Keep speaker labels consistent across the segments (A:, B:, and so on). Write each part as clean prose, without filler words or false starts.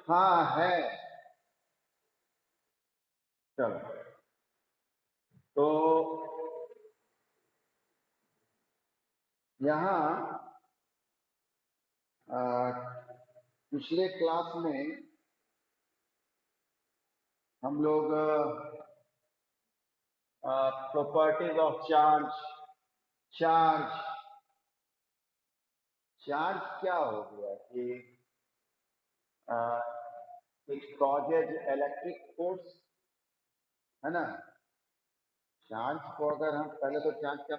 A: हाँ है। चलो, तो यहाँ पिछले क्लास में हम लोग properties of charge, charge charge क्या हो गया कि इट कॉजेज इलेक्ट्रिक फोर्स, है ना। चार्ज को अगर हम पहले तो चार्ज का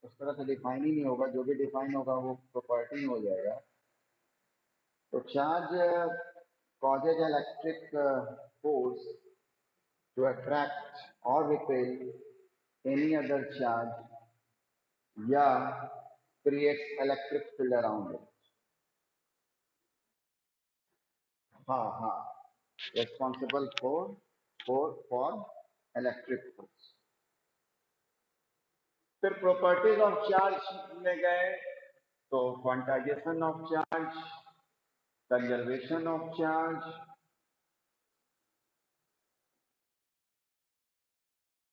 A: उस तरह से डिफाइन ही नहीं होगा, जो भी डिफाइन होगा वो प्रॉपर्टी हो जाएगा। तो charge causes electric force to attract or repel any other charge या creates electric field around it. हाँ हाँ, responsible for electric force. फिर प्रॉपर्टीज ऑफ चार्ज में गए तो quantization of charge, conservation of charge,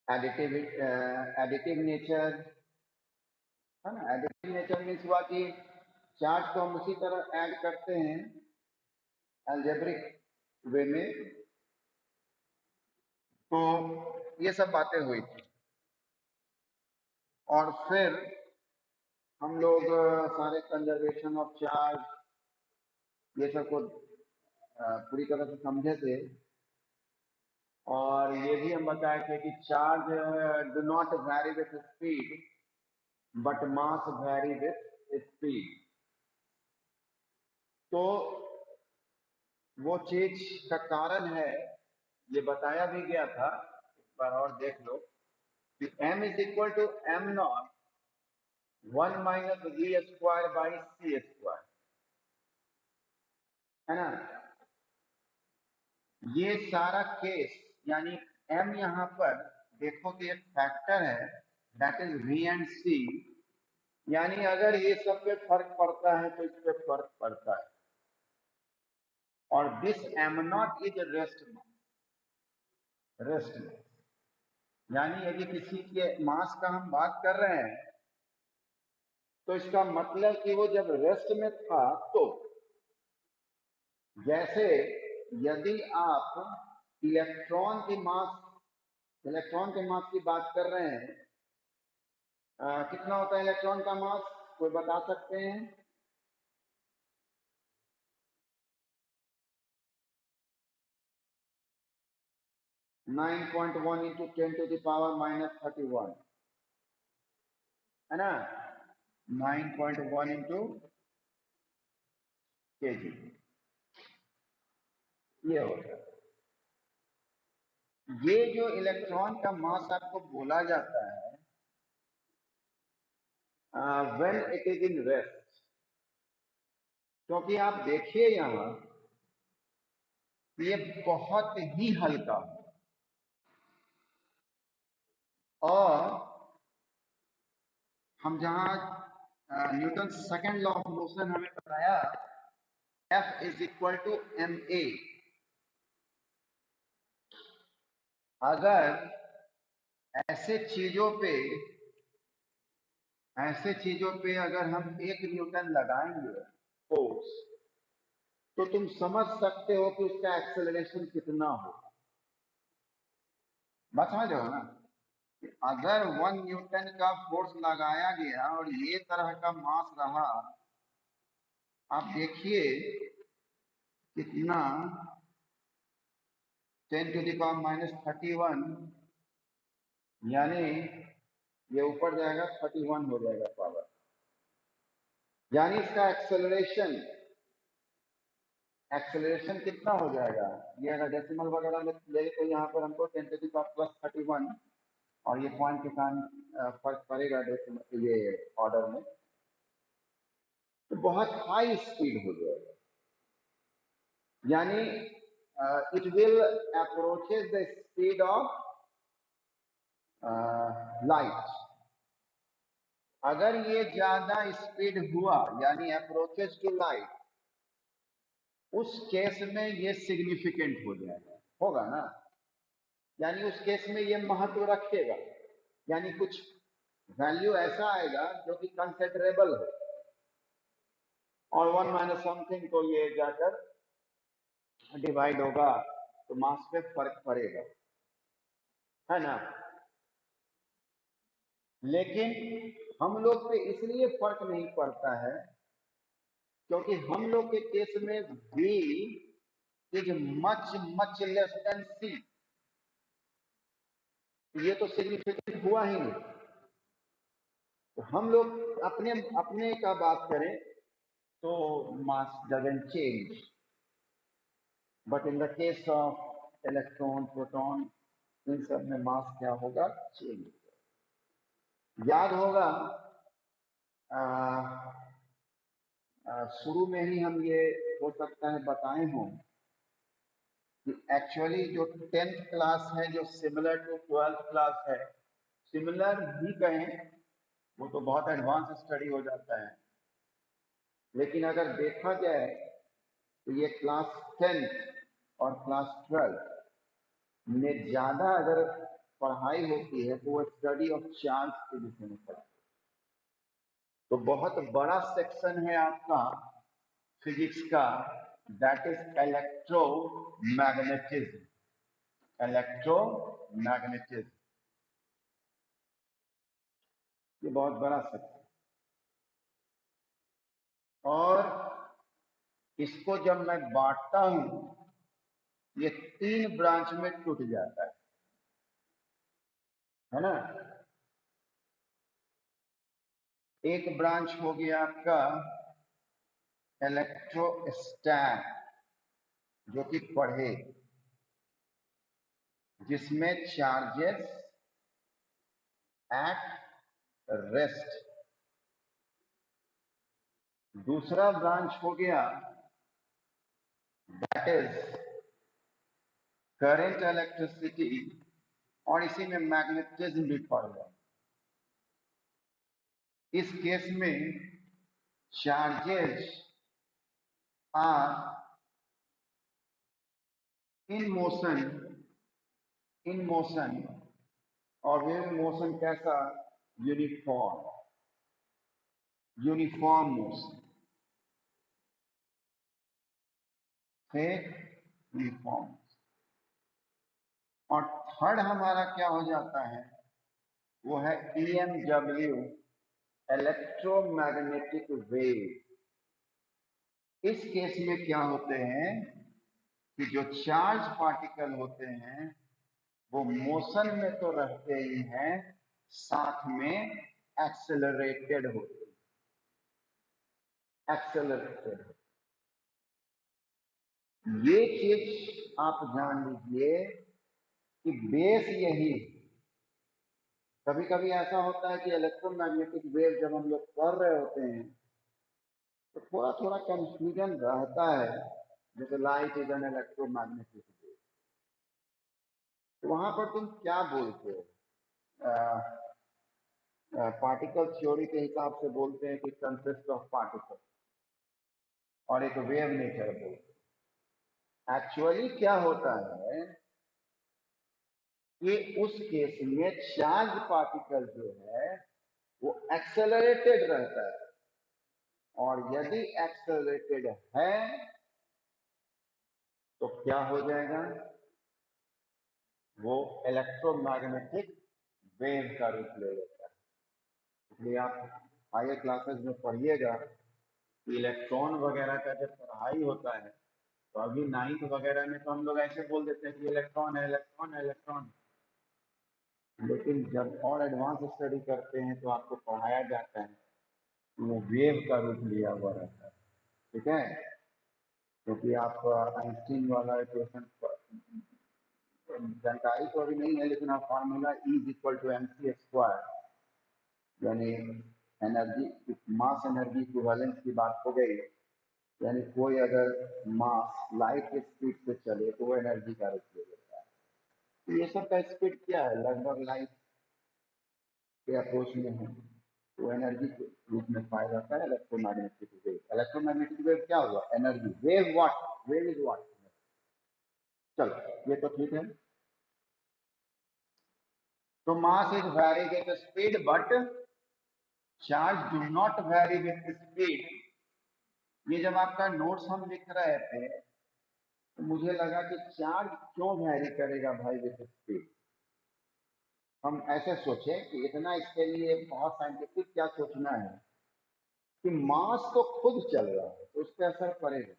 A: additive nature, है ना। Additive nature means हुआ कि चार्ज को हम उसी तरह ऐड करते हैं अलजेब्रिक वे में। तो ये सब बातें हुई थी और फिर हम लोग सारे कंजर्वेशन ऑफ चार्ज ये सब को पूरी तरह से समझे थे। और ये भी हम बताए थे कि charge do not vary with speed but mass vary with speed. तो वो चीज का कारण है, ये बताया भी गया था, एक बार और देख लो कि m is equal to m naught 1 - v² / c², है ना। ये सारा केस यानी m यहाँ पर देखो कि एक फैक्टर है, that is v and c। यानी अगर ये सब पे फर्क पड़ता है तो इस पे फर्क पड़ता है। और this am not is rest rest में, यानी यदि किसी के मास का हम बात कर रहे हैं तो इसका मतलब कि वो जब रेस्ट में था, तो जैसे यदि आप इलेक्ट्रॉन के मास की बात कर रहे हैं, कितना होता है इलेक्ट्रॉन का मास, कोई बता सकते हैं? 9.1 इंटू 10⁻⁻31, है ना। 9.1 इंटू kg ये होता है। ये जो इलेक्ट्रॉन का मास आपको बोला जाता है when it is in rest, क्योंकि आप देखिए यहाँ ये बहुत ही हल्का, और हम जहाँ Newton second law of motion हमें बताया F is equal to ma। अगर ऐसे चीजों पे अगर हम 1 न्यूटन लगाएंगे फोर्स, तो तुम समझ सकते हो कि उसका एक्सेलरेशन कितना होगा। बात समझ रहे हो ना। अगर 1 न्यूटन का फोर्स लगाया गया और ये तरह का मास रहा, आप देखिए कितना 10⁻31, यानी ये ऊपर जाएगा 31 हो जाएगा पावर। यानी इसका एक्सेलरेशन कितना हो जाएगा। ये अगर डेसिमल वगैरह में ले तो यहाँ पर हमको 10⁻+31, और ये पॉइंट के कारण फर्क पड़ेगा डेसिमल ये ऑर्डर में, तो बहुत हाई स्पीड हो जाएगा। यानी it will approaches the speed of light. अगर ये ज्यादा स्पीड हुआ यानी अप्रोचेस टू लाइट, उस केस में ये सिग्निफिकेंट हो जाएगा, होगा ना, यानी उस केस में ये महत्व रखेगा, यानी कुछ वैल्यू ऐसा आएगा जो कि कंसिडरेबल हो, और 1 माइनस समथिंग तो ये जाकर डिवाइड होगा तो मास पे फर्क पड़ेगा, है ना। लेकिन हम लोग पे इसलिए फर्क नहीं पड़ता है क्योंकि हम लोग के केस में v is much much less than c, ये तो सिग्निफिकेंट हुआ ही नहीं। तो हम लोग अपने अपने का बात करें तो mass doesn't change, but in the case of electron proton इन सब में मास क्या होगा, चेंज। याद होगा शुरू में ही हम ये हो सकता है बताए हों कि एक्चुअली जो 10th क्लास है जो सिमिलर टू 12th क्लास है, सिमिलर भी कहें, वो तो बहुत एडवांस स्टडी हो जाता है, लेकिन अगर देखा जाए तो ये क्लास 10th और क्लास 12 में ज्यादा अगर पढ़ाई होती है तो वो स्टडी ऑफ चार्ज के विषय में पढ़ाई। तो बहुत बड़ा सेक्शन है आपका फिजिक्स का, दैट इज इलेक्ट्रोमैग्नेटिज्म, इलेक्ट्रोमैग्नेटिज्म, ये बहुत बड़ा सेक्शन। और इसको जब मैं बांटता हूं ये 3 ब्रांच में टूट जाता है ना। एक ब्रांच हो गया आपका इलेक्ट्रोस्टैट, जो कि पढ़े, जिसमें चार्जेस एट रेस्ट। दूसरा ब्रांच हो गया दैट इज करंट इलेक्ट्रिसिटी, और इसी में मैग्नेटिज्म भी पड़ गया। इस केस में चार्जेस आर इन मोशन, और वेव मोशन कैसा, यूनिफॉर्म मोशन है, यूनिफॉर्म। और थर्ड हमारा क्या हो जाता है, वो है EMW, इलेक्ट्रोमैग्नेटिक वेव। इस केस में क्या होते हैं कि जो चार्ज पार्टिकल होते हैं वो मोशन में तो रहते ही हैं, साथ में एक्सेलरेटेड होते हैं, एक्सेलरेटेड। ये चीज आप जान लीजिए कि बेस यही। कभी कभी ऐसा होता है कि इलेक्ट्रोमैग्नेटिक वेव जब हम लोग पढ़ रहे होते हैं तो थोड़ा थोड़ा कंफ्यूजन रहता है, जैसे light is an electromagnetic wave, तो वहां पर तुम क्या बोलते हो, पार्टिकल थ्योरी के हिसाब से बोलते हैं कि कंसिस्ट ऑफ पार्टिकल, और एक वेव नेचर बोलते हैं। एक्चुअली क्या होता है कि उस केस में चार्ज पार्टिकल जो है वो एक्सेलरेटेड रहता है, और यदि एक्सेलरेटेड है तो क्या हो जाएगा, वो इलेक्ट्रोमैग्नेटिक वेव का रूप ले लेता है। इसलिए आप हायर क्लासेस में पढ़िएगा कि इलेक्ट्रॉन वगैरह का जब पढ़ाई होता है तो अभी 9th वगैरह में तो हम लोग ऐसे बोल देते हैं कि इलेक्ट्रॉन है, इलेक्ट्रॉन है, इलेक्ट्रॉन है। लेकिन जब और एडवांस स्टडी करते हैं तो आपको पढ़ाया जाता है वो वेव का रूप लिया हुआ रहता है, ठीक है। क्योंकि आप आइंस्टीन वाला इक्वेशन जानकारी तो अभी नहीं है, लेकिन आप formula E is equal to mc square, यानी एनर्जी, मास एनर्जी इक्विवेलेंस की बात हो गई, यानी कोई अगर मास लाइट की स्पीड से चले तो वो एनर्जी का रूप ले लेता है। तो ये सब का स्पीड क्या है, लगभग लाइट के अप्रोच में है, तो एनर्जी के रूप में पाया जाता है इलेक्ट्रोमैग्नेटिक वेव। इलेक्ट्रोमैग्नेटिक वेव क्या हुआ, energy. Wave what, wave is what. चलो ये तो ठीक है। तो mass is vary with speed but charge do not vary with speed. ये जब आपका नोट्स हम लिख रहे थे तो मुझे लगा कि चार्ज क्यों वैरी करेगा भाई विद स्पीड। हम ऐसे सोचे कि इतना इसके लिए बहुत साइंटिफिक क्या सोचना है कि मास तो खुद चल रहा है तो उस पर असर पड़ेगा,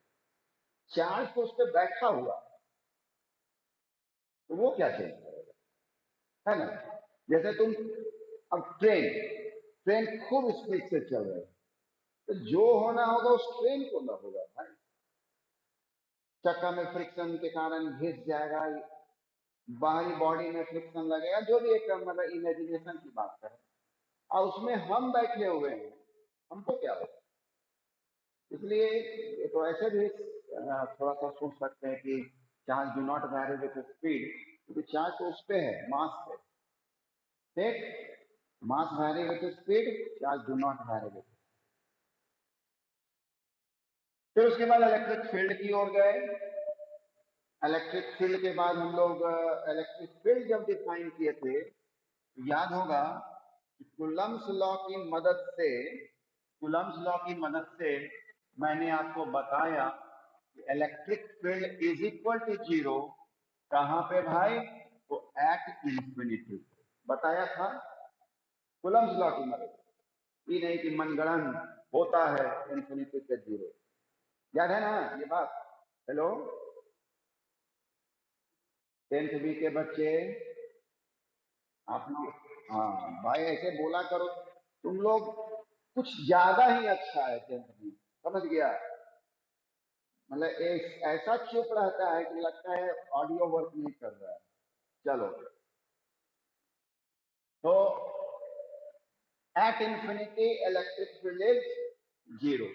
A: चार्ज तो उस पर बैठा हुआ तो वो क्या चेंज करेगा, है ना। जैसे तुम अब ट्रेन ट्रेन खूब स्पीड से चल रही है तो जो होना होगा उस ट्रेन को ना होगा भाई। चक्का में फ्रिक्शन के कारण घिस जाएगा, बाहरी बॉडी में फ्रिक्शन लगेगा, जो भी एक मतलब इमेजिनेशन की बात करें, और उसमें हम बैठे हुए हैं, हमको क्या होगा। इसलिए ये तो ऐसे भी थोड़ा सा सोच सकते हैं कि charge do not vary with speed, क्योंकि चार्ज तो उस पे है, मास पे। ठीक, mass vary with speed, charge do not vary with. फिर उसके बाद इलेक्ट्रिक फील्ड की ओर गए। इलेक्ट्रिक फील्ड के बाद हम लोग इलेक्ट्रिक फील्ड जब डिफाइन किए थे तो याद होगा कि कूलम्ब्स लॉ की मदद से, कूलम्ब्स लॉ की मदद से मैंने आपको बताया कि electric field is equal to zero कहाँ पे भाई, तो एट इंफिनिटी बताया था कूलम्ब्स लॉ की मदद से। ये नहीं कि मनगढ़ंत होता है इंफिनिटी से जीरो। याद है ना ये बात। हेलो 10th बी के बच्चे आप लोग, हाँ भाई ऐसे बोला करो, तुम लोग कुछ ज्यादा ही अच्छा है 10th बी, समझ गया। मतलब एक ऐसा चुप रहता है कि लगता है ऑडियो वर्क नहीं कर रहा है। चलो तो at infinity electric field is zero,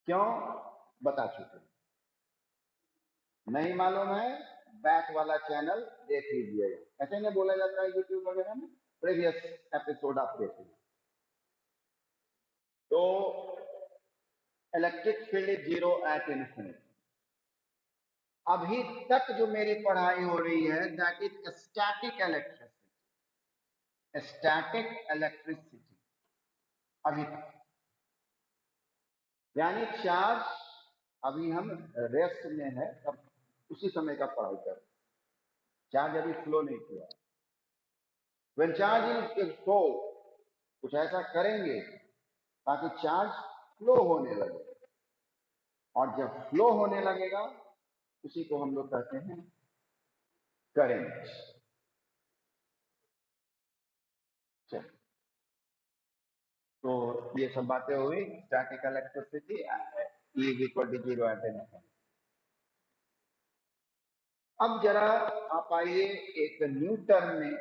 A: क्यों बता चुके। नहीं मालूम है बैक वाला चैनल देख लीजिएगा, ऐसे नहीं बोला जाता है यूट्यूब वगैरह में, प्रीवियस एपिसोड आप देख लीजिए। तो electric field is zero at infinity. अभी तक जो मेरी पढ़ाई हो रही है that is static electricity, static electricity अभी तक, यानी चार्ज अभी हम रेस्ट में है, तब उसी समय का पढ़ाई कर रहे हैं। चार्ज अभी फ्लो नहीं किया। व्हेन चार्ज इज फ्लो, कुछ ऐसा करेंगे ताकि चार्ज फ्लो होने लगे, और जब फ्लो होने लगेगा उसी को हम लोग कहते हैं करंट। चलिए तो ये सब बातें हुई static electricity is equal to zero at N. अब जरा आप आइए एक न्यू टर्म में,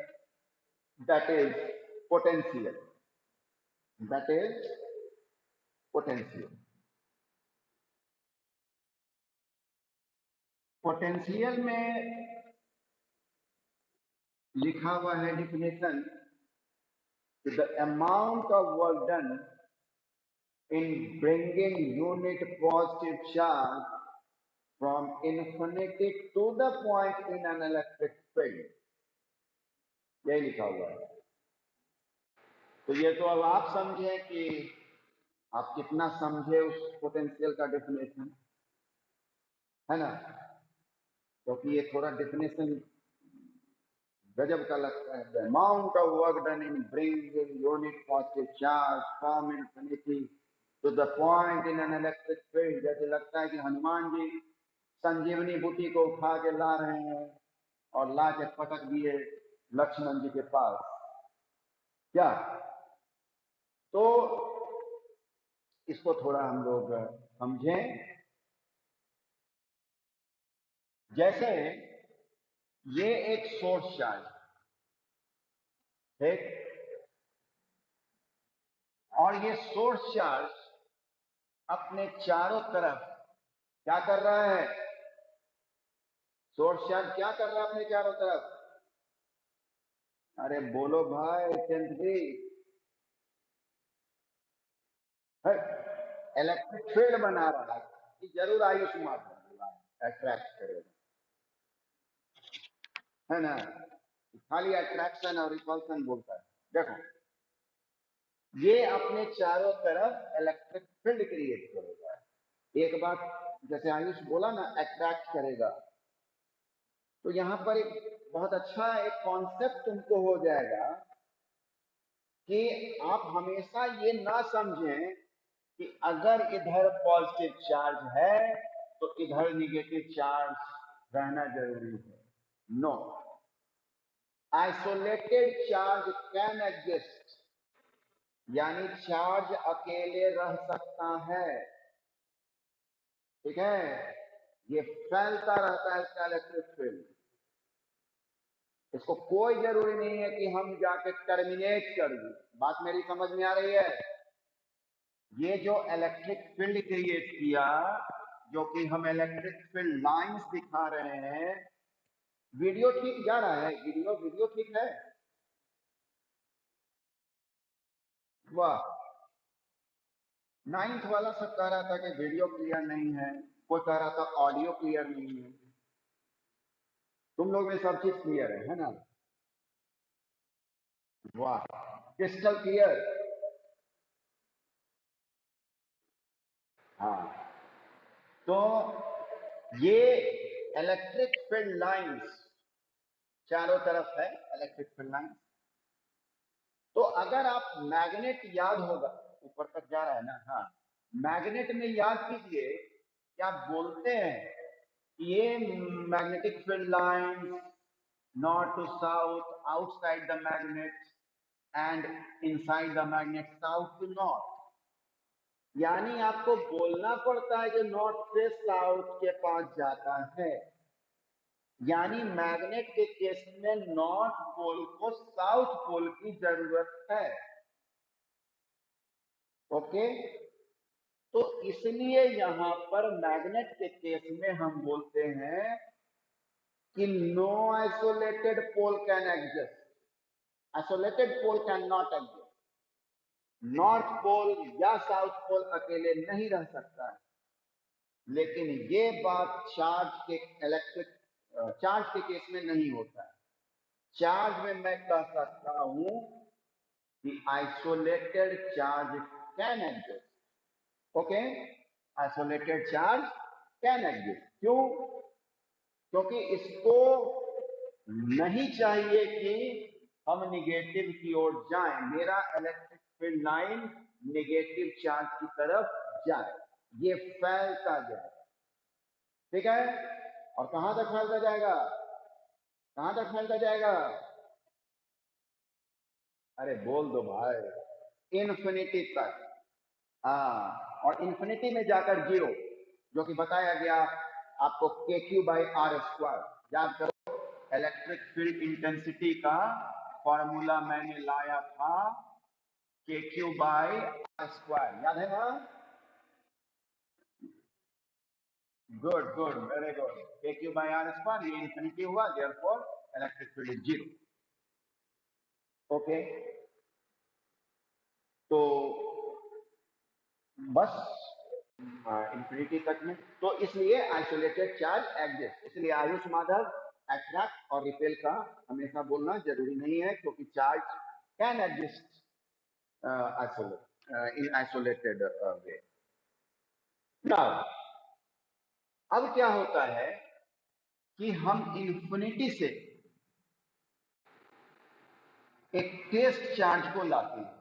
A: that is potential, that is potential. Potential में लिखा हुआ है definition, the amount of work done in bringing unit positive charge from infinity to the point in an electric field, यही लिखा हुआ है। तो ये तो अब आप समझे कि आप कितना समझे उस पोटेंशियल का डेफिनेशन, है ना। क्योंकि ये थोड़ा डेफिनेशन गजब का लगता है। The amount of work done in bringing unit positive charge from infinity to the point in an electric field, जैसे लगता है कि हनुमान जी संजीवनी बूटी को उठा के ला रहे हैं और ला के पटक दिए लक्ष्मण जी के पास, क्या। तो इसको थोड़ा हम लोग समझें। जैसे ये एक सोर्स चार्ज, ठीक, और ये सोर्स चार्ज अपने चारों तरफ क्या कर रहा है, सोर्स चार्ज क्या कर रहा है अपने चारों तरफ। अरे बोलो भाई, इलेक्ट्रिक फील्ड बना रहा है। कि जरूर आयुष माध्यम अट्रैक्ट करेगा, है ना। खाली अट्रैक्शन और रिपल्सन बोलता है। देखो ये अपने चारों तरफ इलेक्ट्रिक फील्ड क्रिएट करेगा। एक बात जैसे आयुष बोला ना अट्रैक्ट करेगा, तो यहाँ पर एक बहुत अच्छा एक कॉन्सेप्ट तुमको हो जाएगा कि आप हमेशा ये ना समझें कि अगर इधर पॉजिटिव चार्ज है तो इधर निगेटिव चार्ज रहना जरूरी है। No, isolated charge can exist, यानी चार्ज अकेले रह सकता है, ठीक है। ये फैलता रहता है इसका इलेक्ट्रिक फील्ड, इसको कोई जरूरी नहीं है कि हम जाके टर्मिनेट कर दें। बात मेरी समझ में आ रही है। ये जो इलेक्ट्रिक फील्ड क्रिएट किया, जो कि हम इलेक्ट्रिक फील्ड लाइंस दिखा रहे हैं, वीडियो ठीक जा रहा है? वीडियो ठीक है? वाह, 9th वाला सब कह रहा था कि वीडियो क्लियर नहीं है, कोई कह रहा था ऑडियो क्लियर नहीं है। तुम लोग में सब चीज क्लियर है ना? वाह, क्रिस्टल क्लियर। हाँ, तो ये इलेक्ट्रिक फील्ड लाइंस चारों तरफ है, इलेक्ट्रिक फील्ड लाइंस। तो अगर आप मैग्नेट याद होगा, ऊपर तक जा रहा है ना? हाँ, मैग्नेट में याद कीजिए क्या बोलते हैं, ये magnetic field lines north to south outside the magnet and inside the magnet south to north, यानी आपको बोलना पड़ता है कि नॉर्थ से साउथ के पास जाता है, यानी मैग्नेट के केस में नॉर्थ पोल को साउथ पोल की जरूरत है। ओके, तो इसलिए यहां पर मैग्नेट के केस में हम बोलते हैं कि no isolated pole can exist, isolated pole can not exist. North pole या साउथ पोल अकेले नहीं रह सकता है। लेकिन ये बात चार्ज के इलेक्ट्रिक चार्ज के केस में नहीं होता है। चार्ज में मैं कह सकता हूं कि isolated charge can exist. Okay, isolated charge can exist. क्यों? क्योंकि इसको नहीं चाहिए कि हम निगेटिव की ओर जाएं, मेरा electric field line negative charge की तरफ जाए, ये फैलता जाएगा, ठीक है। और कहां तक फैलता जाएगा? कहां तक फैलता जाएगा? अरे बोल दो भाई, इन्फिनिटी तक। हाँ, और इन्फिनिटी में जाकर जीरो, जो कि बताया गया आपको KQ/R²। याद करो, इलेक्ट्रिक फील्ड इंटेंसिटी का फॉर्मूला मैंने लाया था KQ/R², याद है ना? Good good, very good. KQ/R², ये इन्फिनिटी हुआ, therefore electric field is zero. Okay, तो बस इंफिनिटी तक में, तो इसलिए आइसोलेटेड चार्ज एग्जिस्ट। इसलिए आयुष माधव अट्रैक्ट और रिपेल का हमेशा बोलना जरूरी नहीं है, क्योंकि charge can exist in isolated way. Now अब क्या होता है कि हम इंफिनिटी से एक टेस्ट चार्ज को लाते हैं।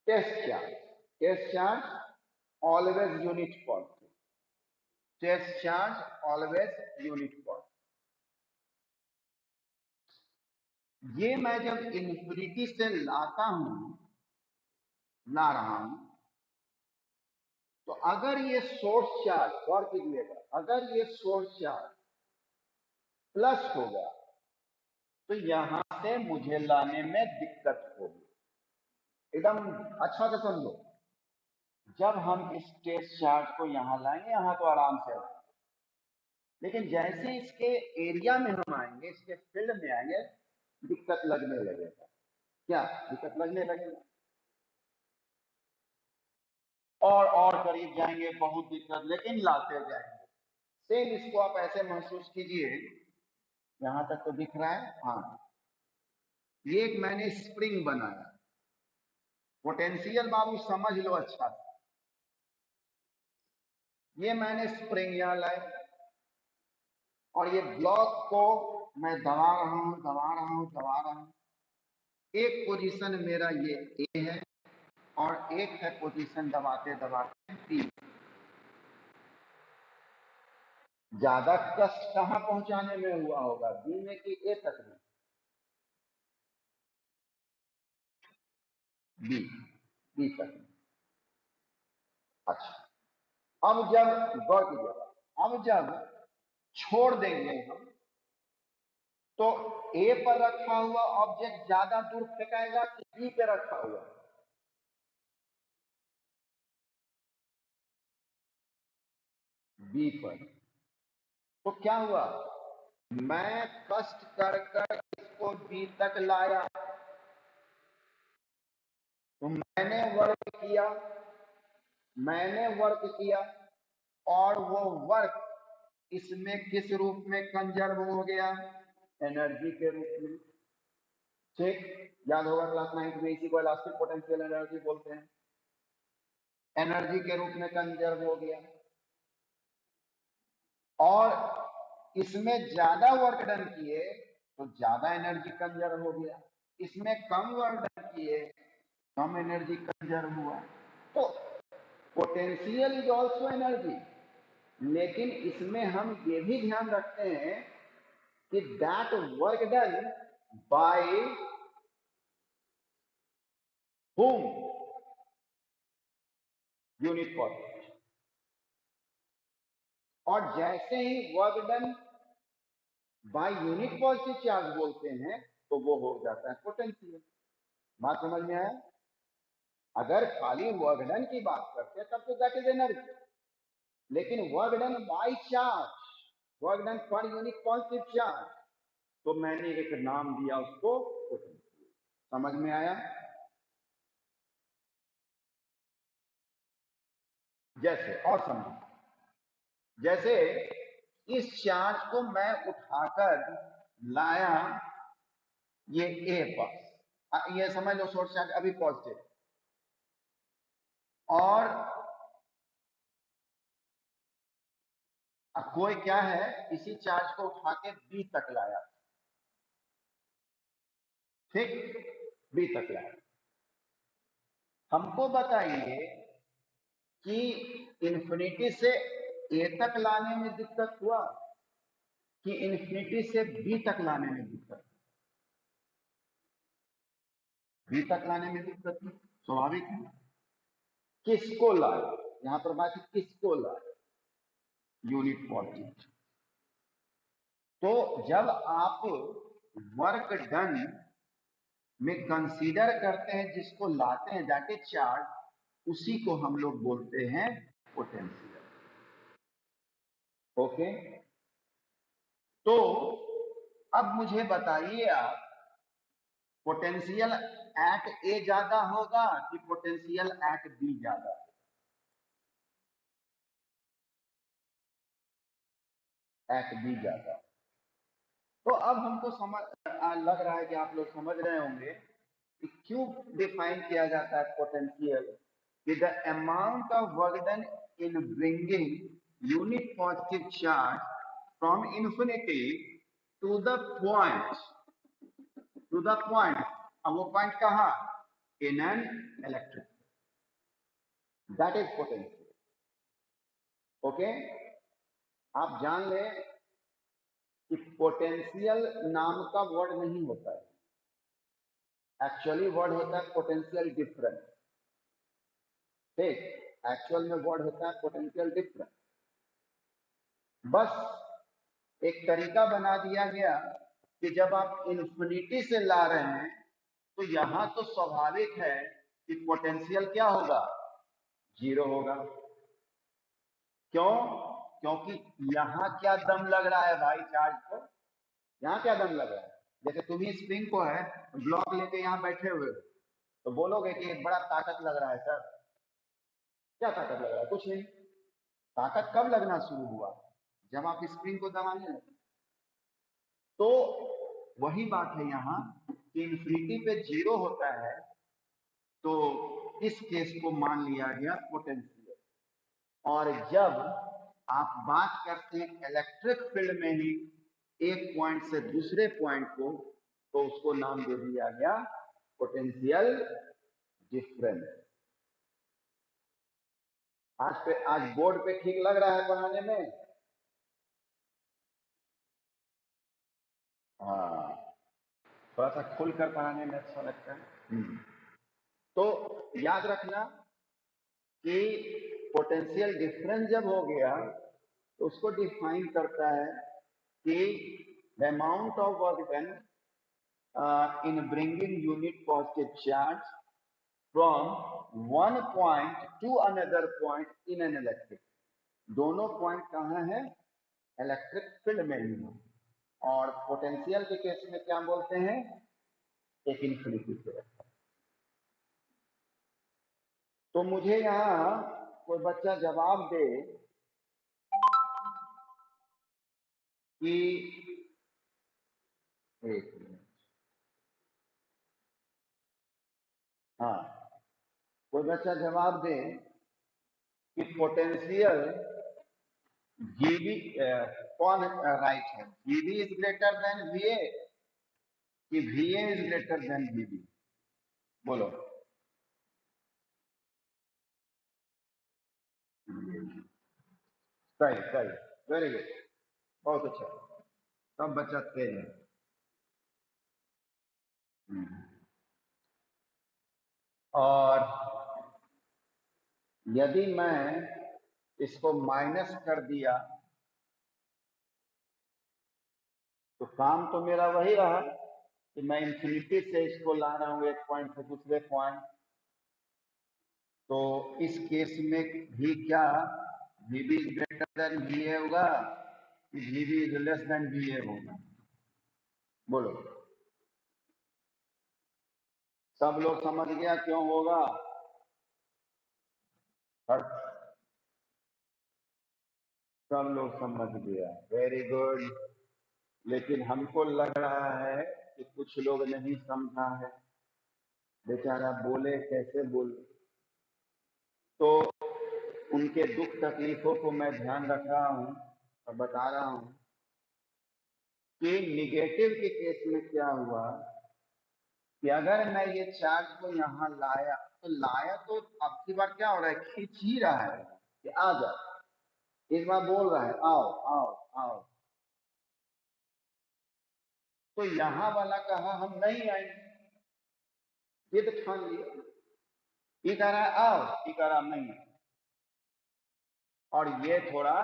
A: Test charge always unit positive, test charge always unit positive. ये मैं जब इंफिनिटी से ला रहा हूं, तो अगर ये सोर्स चार्ज, गौर कीजिएगा, अगर ये सोर्स चार्ज प्लस होगा तो यहां से मुझे लाने में दिक्कत होगी। एकदम अच्छा से समझो, जब हम इस टेस्ट चार्ज को यहां लाएंगे, यहां तो आराम से लाएंगे, लेकिन जैसे इसके एरिया में हम आएंगे, इसके फील्ड में आएंगे, दिक्कत लगने लगेगा। क्या दिक्कत लगने लगेगा? और करीब जाएंगे, बहुत दिक्कत, लेकिन लाते जाएंगे। सेम इसको आप ऐसे महसूस कीजिए, यहां तक तो दिख रहा है। हाँ, ये एक मैंने स्प्रिंग बनाया, पोटेंशियल बाबू समझ लो अच्छा से। ये मैंने स्प्रिंग यहां लाया और ये ब्लॉक को मैं दबा रहा हूं, दबा रहा हूं, दबा रहा हूं। एक पोजीशन मेरा ये ए है और एक है पोजीशन दबाते दबाते बी। ज्यादा कष्ट कहां पहुंचाने में हुआ होगा, बी में कि ए तक में? बी, बी तक में। अच्छा, अब जब वर्क दिया, अब जब छोड़ देंगे हम, तो ए पर रखा हुआ ऑब्जेक्ट ज्यादा दूर फेंकाएगा कि बी पे रखा हुआ? बी पर। तो क्या हुआ, मैं कष्ट कर कर इसको बी तक लाया, तो मैंने वर्क किया और वो वर्क इसमें किस रूप में कंजर्व हो गया? एनर्जी के रूप में। ठीक, याद होगा क्लास 9 में इसी को इलास्टिक पोटेंशियल एनर्जी बोलते हैं। एनर्जी के रूप में कंजर्व हो गया और इसमें ज्यादा वर्क डन किए तो ज्यादा एनर्जी कंजर्व हो गया, इसमें कम वर्क डन किए कम एनर्जी कंजर्व हुआ। तो पोटेंशियल इज ऑल्सो एनर्जी, लेकिन इसमें हम ये भी ध्यान रखते हैं कि that work done by whom? Unit positive. और जैसे ही work done by unit positive charge बोलते हैं तो वो हो जाता है पोटेंशियल। बात समझ में आया? अगर खाली वर्क डन की बात करते हैं तब तो दैट इज एनर्जी, लेकिन work done by charge, work done per unit positive charge, तो मैंने एक नाम दिया उसको पोटेंशियल। समझ में आया? जैसे और समझो, जैसे इस चार्ज को मैं उठाकर लाया ये ए पर, ये समझ लो सोर्स चार्ज अभी पॉजिटिव, और कोई क्या है इसी चार्ज को उठा के बी तक लाया। ठीक, बी तक लाया। हमको बताइए कि इन्फिनिटी से ए तक लाने में दिक्कत हुआ कि इन्फिनिटी से बी तक लाने में दिक्कत? बी तक लाने में दिक्कत हुई, स्वाभाविक है। किसको लाए, यहां पर बात है किसको लाए? Unit positive. तो जब आप वर्क डन में कंसीडर करते हैं जिसको लाते हैं दैट इज चार्ज, उसी को हम लोग बोलते हैं पोटेंशियल। ओके, तो अब मुझे बताइए आप, पोटेंशियल एट ए ज्यादा होगा कि पोटेंशियल एट बी ज्यादा? एट बी ज्यादा। तो अब हमको समझ लग रहा है कि आप लोग समझ रहे होंगे कि क्यों डिफाइन किया जाता है पोटेंशियल, कि the amount of work done in bringing unit positive charge from infinity to the point, to the point, अब वो पॉइंट कहाँ? In an electric, that is potential. Okay, आप जान ले कि पोटेंशियल नाम का वर्ड नहीं होता है, एक्चुअली वर्ड होता है पोटेंशियल डिफरेंस। ठीक, एक्चुअल में वर्ड होता है पोटेंशियल डिफरेंस। बस एक तरीका बना दिया गया कि जब आप इन्फिनिटी से ला रहे हैं तो यहां तो स्वाभाविक है कि पोटेंशियल क्या होगा? जीरो होगा। क्यों? क्योंकि यहां क्या दम लग रहा है भाई चार्ज को? यहाँ क्या दम लग रहा है? जैसे तुम ही स्प्रिंग को है ब्लॉक लेके यहाँ बैठे हुए हो तो बोलोगे कि बड़ा ताकत लग रहा है सर, क्या ताकत लग रहा है? कुछ नहीं। ताकत कब लगना शुरू हुआ? जब आप स्प्रिंग को दबाने लगे। तो वही बात है यहाँ कि इन्फिनिटी पे जीरो होता है, तो इस केस को मान लिया गया पोटेंशियल। और जब आप बात करते हैं इलेक्ट्रिक फील्ड में ही एक पॉइंट से दूसरे पॉइंट को, तो उसको नाम दे दिया गया पोटेंशियल डिफरेंस। आज बोर्ड पे ठीक लग रहा है पढ़ाने में? हाँ, थोड़ा सा खुलकर पढ़ाने में अच्छा लगता है। तो याद रखना कि पोटेंशियल डिफरेंस जब हो गया तो उसको डिफाइन करता है कि the amount of work done in bringing unit positive charge from one point to another point in an electric। दोनों पॉइंट कहाँ है? इलेक्ट्रिक फील्ड में ही है। और पोटेंशियल के केस में क्या बोलते हैं? एक इन्फिनिटी पे। तो मुझे यहाँ कोई बच्चा जवाब दे कि एक मिनट, हाँ, कोई बच्चा जवाब दे कि पोटेंशियल जीबी कौन राइट है? GB is greater than VA कि VA is greater than GB? बोलो। सही सही, वेरी गुड, बहुत अच्छा, सब बच्चा तेज है। और यदि मैं इसको माइनस कर दिया तो काम तो मेरा वही रहा कि मैं इंफिनिटी से इसको ला रहा हूं एक पॉइंट से दूसरे पॉइंट। तो इस केस में भी क्या वीबी इज ग्रेटर देन वीए होगा कि वीबी इज लेस देन वीए होगा? बोलो। सब लोग समझ गया क्यों होगा? सब लोग समझ गया, वेरी गुड। लेकिन हमको लग रहा है कि कुछ लोग नहीं समझा है, बेचारा बोले कैसे बोले। तो उनके दुख तकलीफों को मैं ध्यान रख रहा हूं और बता रहा हूं कि निगेटिव के केस में क्या हुआ कि अगर मैं ये चार्ज को यहाँ लाया तो अब की बार क्या हो रहा है? खींच ही रहा है कि आ जा। इस बार बोल रहा है आओ आओ आओ। तो यहाँ वाला कहा हम नहीं आएंगे, ये तो ठान लिया। ये कह रहा है आओ, ये कह रहा नहीं। और ये थोड़ा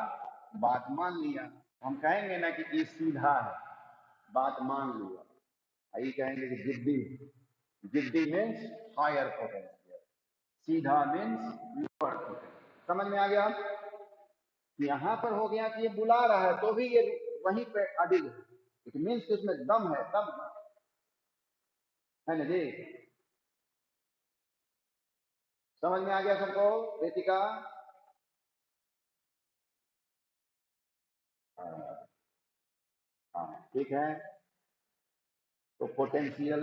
A: बात मान लिया। हम कहेंगे ना कि ये सीधा है, बात मान लिया। ये कहेंगे कि जिद्दी, जिद्दी मीन्स हायर पोटेंशियल, सीधा मीन्स लोअर पोटेंशियल। समझ में आ गया? यहाँ पर हो गया कि ये बुला रहा है तो भी ये वहीं पे अडिग है, इट मीन्स उसमें दम है, तब है ना जी। समझ में आ गया सबको? रितिका? हाँ ठीक है। तो पोटेंशियल,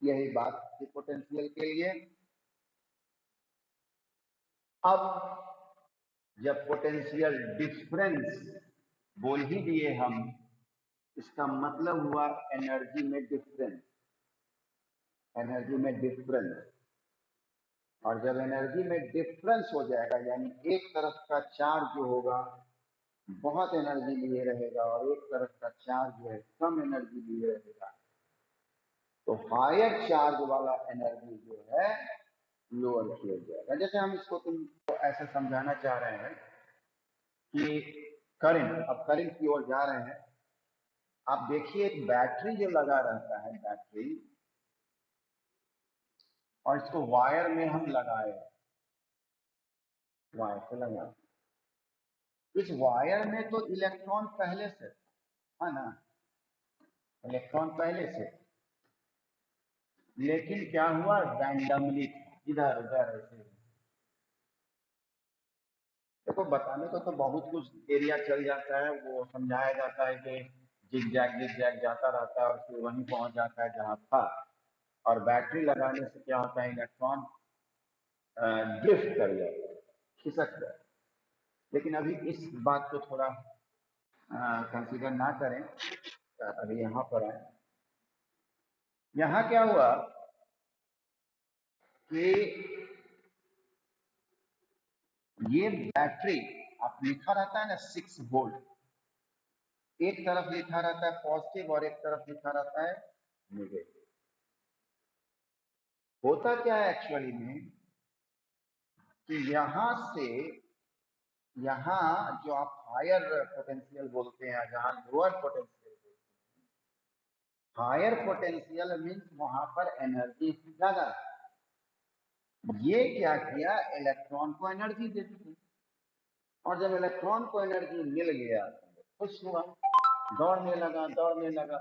A: यही बात थी पोटेंशियल के लिए। अब जब पोटेंशियल डिफरेंस बोल ही दिए हम, इसका मतलब हुआ एनर्जी में डिफरेंस, एनर्जी में डिफरेंस। और जब एनर्जी में डिफरेंस हो जाएगा, यानी एक तरफ का चार्ज जो होगा बहुत एनर्जी लिए रहेगा और एक तरफ का चार्ज जो है कम एनर्जी लिए रहेगा, तो हायर चार्ज वाला एनर्जी जो है लोअर किया जाएगा। जैसे हम इसको तुमको ऐसे समझाना चाह रहे हैं कि करंट, अब करंट की ओर जा रहे हैं। आप देखिए एक बैटरी जो लगा रहता है, बैटरी, और इसको वायर में हम लगाए, वायर से लगा, इस वायर में तो इलेक्ट्रॉन पहले से है ना, इलेक्ट्रॉन पहले से, लेकिन क्या हुआ? रैंडमली इधर उधर ऐसे। देखो बताने को तो बहुत कुछ एरिया चल जाता है, वो समझाया जाता है कि जिग जैग जाता रहता है और फिर वहीं पहुंच जाता है जहाँ था। और बैटरी लगाने से क्या होता है, इलेक्ट्रॉन ड्रिफ्ट कर जाता है, खिसक जाता है। लेकिन अभी इस बात को थोड़ा कंसीडर ना करें, अभी यहाँ पर आए। यहाँ क्या हुआ कि ये बैटरी आप लिखा रहता है ना 6 वोल्ट, एक तरफ लिखा रहता है पॉजिटिव और एक तरफ लिखा रहता है नेगेटिव। होता क्या है एक्चुअली में कि यहां से यहाँ जो आप हायर पोटेंशियल बोलते हैं, जहां लोअर पोटेंशियल बोलते हैं, हायर पोटेंशियल मीन्स वहां पर एनर्जी ज्यादा है। ये क्या किया, इलेक्ट्रॉन को एनर्जी दे दी, और जब इलेक्ट्रॉन को एनर्जी मिल गया तो खुश हुआ, दौड़ने लगा,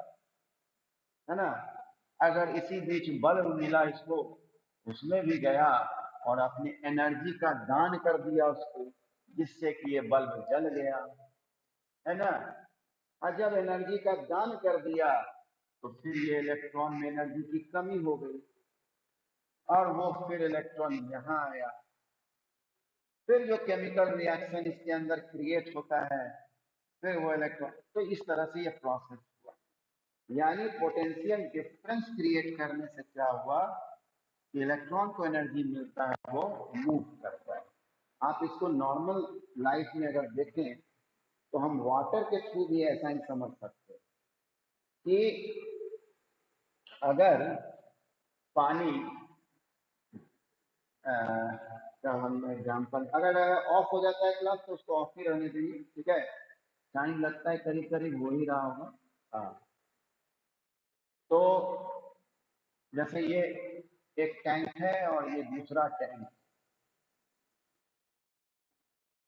A: है ना। अगर इसी बीच बल्ब मिला इसको, उसमें भी गया और अपनी एनर्जी का दान कर दिया उसको, जिससे कि ये बल्ब जल गया, है ना। और जब एनर्जी का दान कर दिया तो फिर ये इलेक्ट्रॉन में एनर्जी की कमी हो गई, और वो फिर इलेक्ट्रॉन यहाँ आया। फिर जो केमिकल रिएक्शन इसके अंदर क्रिएट होता है, फिर वो इलेक्ट्रॉन, तो इस तरह से ये प्रोसेस हुआ। यानी पोटेंशियल डिफरेंस क्रिएट करने से क्या हुआ, इलेक्ट्रॉन को एनर्जी मिलता है, वो मूव करता है। आप इसको नॉर्मल लाइफ में अगर देखें तो हम वाटर के थ्रू भी ऐसा ही समझ सकते हैं कि अगर पानी का हम एग्जाम्पल, अगर ऑफ हो जाता है ग्लास तो उसको ऑफ ही रहने दीजिए, ठीक है। टाइम लगता है, करीब करीब हो ही रहा होगा। हाँ, तो जैसे ये एक टैंक है और ये दूसरा टैंक,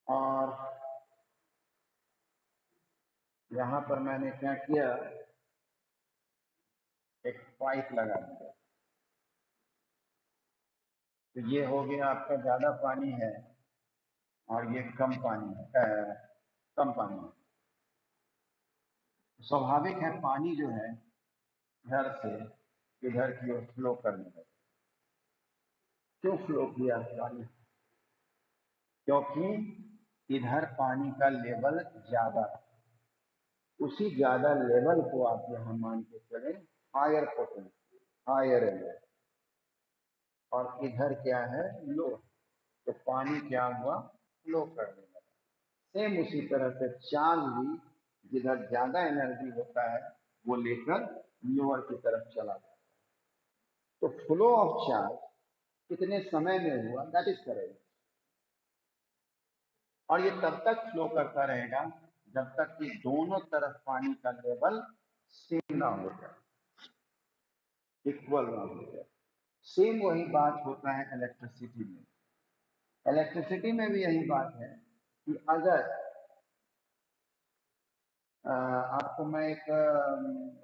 A: और यहाँ पर मैंने क्या किया, एक पाइप लगा दिया। तो ये हो गया आपका ज्यादा पानी है और ये कम पानी है, कम पानी है। स्वाभाविक है पानी जो है इधर से इधर की ओर फ्लो करने लगा। क्यों फ्लो किया पानी, क्योंकि इधर पानी का लेवल ज्यादा है। उसी ज्यादा लेवल को आप यहाँ मान के चले हायर पोटेंशियल, हायर एनर्जी, और इधर क्या है लो, तो पानी क्या हुआ, फ्लो करने लगा। सेम उसी तरह से चार्ज भी जिधर ज्यादा एनर्जी होता है वो लेकर लोअर की तरफ चला जाता है। तो फ्लो ऑफ चार्ज कितने समय में हुआ, दैट इज करेक्ट। और ये तब तक फ्लो करता रहेगा जब तक कि दोनों तरफ पानी का लेवल सेम ना हो जाए, इक्वल ना हो जाए। सेम वही बात होता है इलेक्ट्रिसिटी में। इलेक्ट्रिसिटी में भी यही बात है कि अगर आपको मैं एक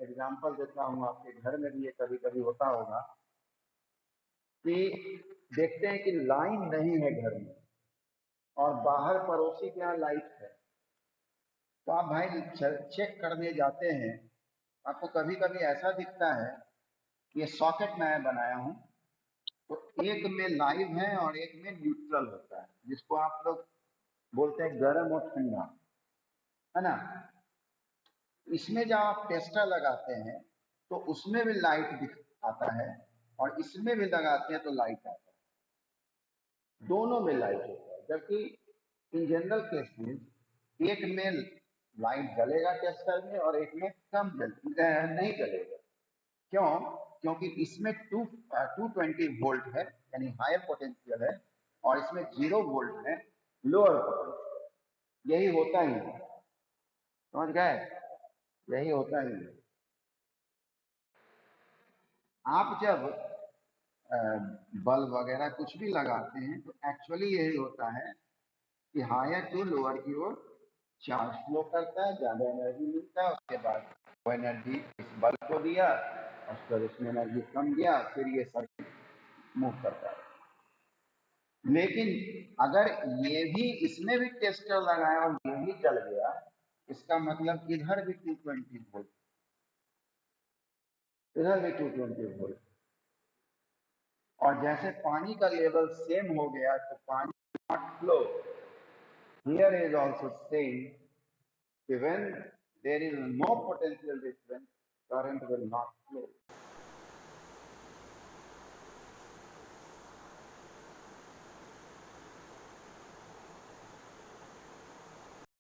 A: एग्जांपल देता हूँ, आपके घर में भी ये कभी कभी होता होगा कि देखते हैं कि लाइन नहीं है घर में और बाहर पड़ोसी के यहाँ लाइट है, तो आप भाई चेक करने जाते हैं, आपको कभी कभी ऐसा दिखता है कि ये सॉकेट मैं बनाया हूँ, तो एक में लाइव है और एक में न्यूट्रल होता है, जिसको आप लोग बोलते हैं गर्म और ठंडा, है ना। इसमें जब आप टेस्टर लगाते हैं तो उसमें भी लाइट दिख आता है, और इसमें भी लगाते हैं तो लाइट आता है, दोनों में लाइट होता है। जबकि इन जनरल केस एक में लाइट जलेगा टेस्टर में और एक में नहीं जलेगा। क्यों, क्योंकि इसमें 220 वोल्ट है, यानी हायर पोटेंशियल है, और इसमें 0 वोल्ट है, लोअर पोटेंशियल। यही होता ही है, समझ गए, यही होता ही है। आप जब बल्ब वगैरह कुछ भी लगाते हैं तो एक्चुअली यही होता है कि हायर टू लोअर की ओर चार्ज फ्लो करता है, ज्यादा एनर्जी मिलता है, उसके बाद वो एनर्जी इस बल्ब को दिया और फिर उसमें एनर्जी कम दिया, फिर ये सर्किट मूव करता है। लेकिन अगर ये भी इसमें भी टेस्टर लगाए और ये भी चल गया, इसका मतलब इधर भी 220 वोल्ट, इधर भी 220 वोल्ट। और जैसे पानी का लेवल सेम हो गया तो पानी not flow. Here is also same, when there is no potential difference, current will not flow.